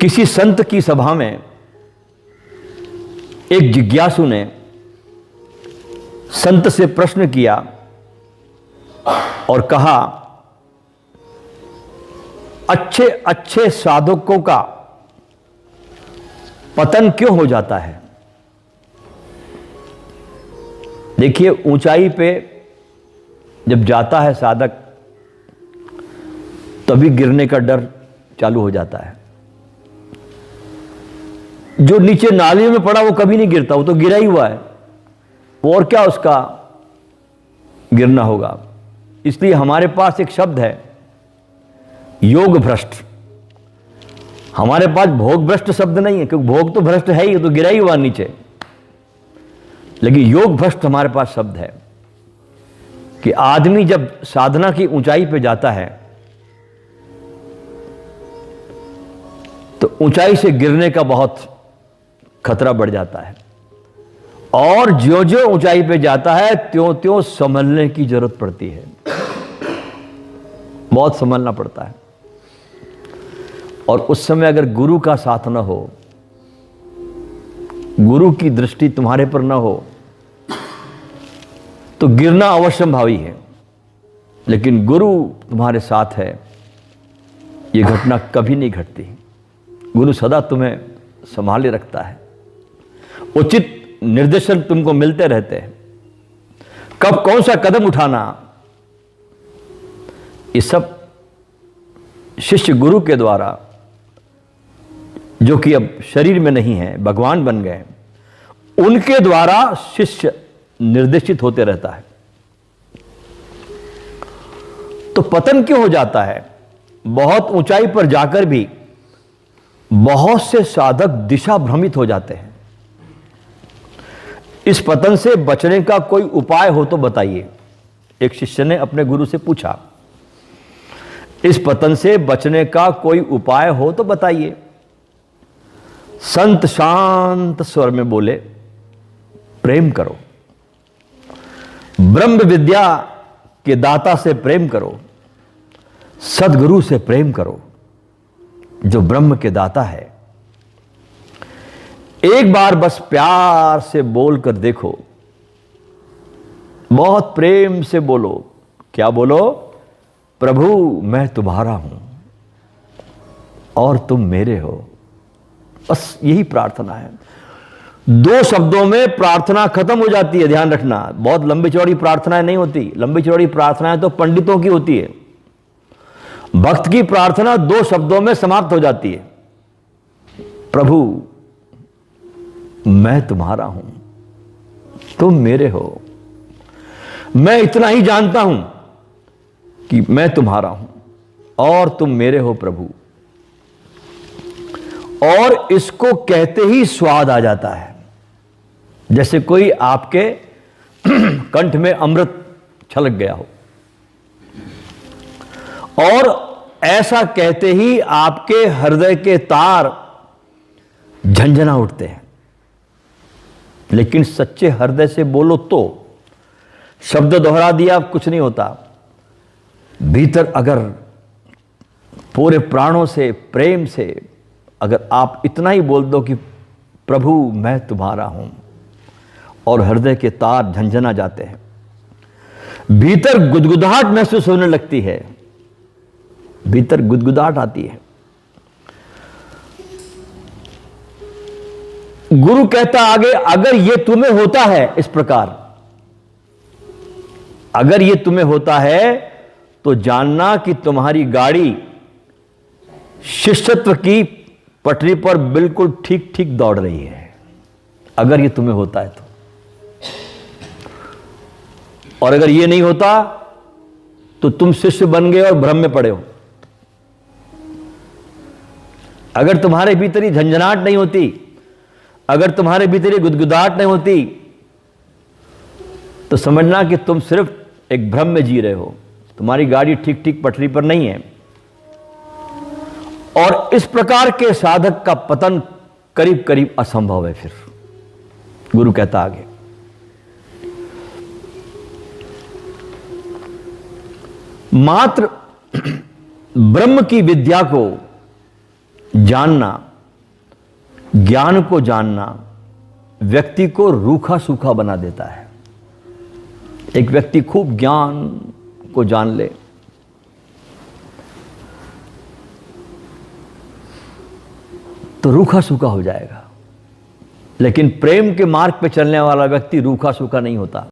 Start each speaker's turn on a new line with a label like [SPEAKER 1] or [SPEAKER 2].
[SPEAKER 1] किसी संत की सभा में एक जिज्ञासु ने संत से प्रश्न किया और कहा, अच्छे अच्छे साधकों का पतन क्यों हो जाता है? देखिए, ऊंचाई पे जब जाता है साधक तभी गिरने का डर चालू हो जाता है। जो नीचे नाली में पड़ा वो कभी नहीं गिरता, वो तो गिरा ही हुआ है, और क्या उसका गिरना होगा। इसलिए हमारे पास एक शब्द है, योग भ्रष्ट। हमारे पास भोग भ्रष्ट शब्द नहीं है, क्योंकि भोग तो भ्रष्ट है ही, तो गिरा ही हुआ नीचे। लेकिन योग भ्रष्ट हमारे पास शब्द है कि आदमी जब साधना की ऊंचाई पे जाता है तो ऊंचाई से गिरने का बहुत खतरा बढ़ जाता है, और ज्यों ज्यों ऊंचाई पे जाता है त्यों त्यों संभलने की जरूरत पड़ती है, बहुत संभलना पड़ता है। और उस समय अगर गुरु का साथ न हो, गुरु की दृष्टि तुम्हारे पर न हो, तो गिरना अवश्यंभावी है। लेकिन गुरु तुम्हारे साथ है, यह घटना कभी नहीं घटती। गुरु सदा तुम्हें संभाले रखता है, उचित निर्देशन तुमको मिलते रहते हैं, कब कौन सा कदम उठाना, ये सब शिष्य गुरु के द्वारा, जो कि अब शरीर में नहीं है, भगवान बन गए, उनके द्वारा शिष्य निर्देशित होते रहता है। तो पतन क्यों हो जाता है? बहुत ऊंचाई पर जाकर भी बहुत से साधक दिशा भ्रमित हो जाते हैं। इस पतन से बचने का कोई उपाय हो तो बताइए। एक शिष्य ने अपने गुरु से पूछा, इस पतन से बचने का कोई उपाय हो तो बताइए। संत शांत स्वर में बोले, प्रेम करो, ब्रह्म विद्या के दाता से प्रेम करो, सद्गुरु से प्रेम करो, जो ब्रह्म के दाता है। एक बार बस प्यार से बोलकर देखो, बहुत प्रेम से बोलो। क्या बोलो? प्रभु मैं तुम्हारा हूं और तुम मेरे हो। बस यही प्रार्थना है। दो शब्दों में प्रार्थना खत्म हो जाती है, ध्यान रखना। बहुत लंबी चौड़ी प्रार्थनाएं नहीं होती। लंबी चौड़ी प्रार्थनाएं तो पंडितों की होती है। भक्त की प्रार्थना दो शब्दों में समाप्त हो जाती है, प्रभु मैं तुम्हारा हूं, तुम मेरे हो। मैं इतना ही जानता हूं कि मैं तुम्हारा हूं और तुम मेरे हो प्रभु। और इसको कहते ही स्वाद आ जाता है, जैसे कोई आपके कंठ में अमृत छलक गया हो। और ऐसा कहते ही आपके हृदय के तार झंझना उठते हैं। लेकिन सच्चे हृदय से बोलो तो, शब्द दोहरा दिया कुछ नहीं होता। भीतर अगर पूरे प्राणों से, प्रेम से अगर आप इतना ही बोल दो कि प्रभु मैं तुम्हारा हूं, और हृदय के तार झंझना जाते हैं, भीतर गुदगुदाहट महसूस होने लगती है, भीतर गुदगुदाहट आती है। गुरु कहता आगे, अगर ये तुम्हें होता है इस प्रकार, अगर ये तुम्हें होता है तो जानना कि तुम्हारी गाड़ी शिष्यत्व की पटरी पर बिल्कुल ठीक ठीक दौड़ रही है। अगर ये तुम्हें होता है तो। और अगर ये नहीं होता तो तुम शिष्य बन गए और भ्रम में पड़े हो। अगर तुम्हारे भीतर ही झंझनाहट नहीं होती, अगर तुम्हारे भीतर ही गुदगुदाहट नहीं होती, तो समझना कि तुम सिर्फ एक भ्रम में जी रहे हो। तुम्हारी गाड़ी ठीक ठीक पटरी पर नहीं है। और इस प्रकार के साधक का पतन करीब करीब असंभव है। फिर गुरु कहता आगे, मात्र ब्रह्म की विद्या को जानना ज्ञान को जानना व्यक्ति को रूखा सूखा बना देता है। एक व्यक्ति खूब ज्ञान को जान ले तो रूखा सूखा हो जाएगा, लेकिन प्रेम के मार्ग पे चलने वाला व्यक्ति रूखा सूखा नहीं होता।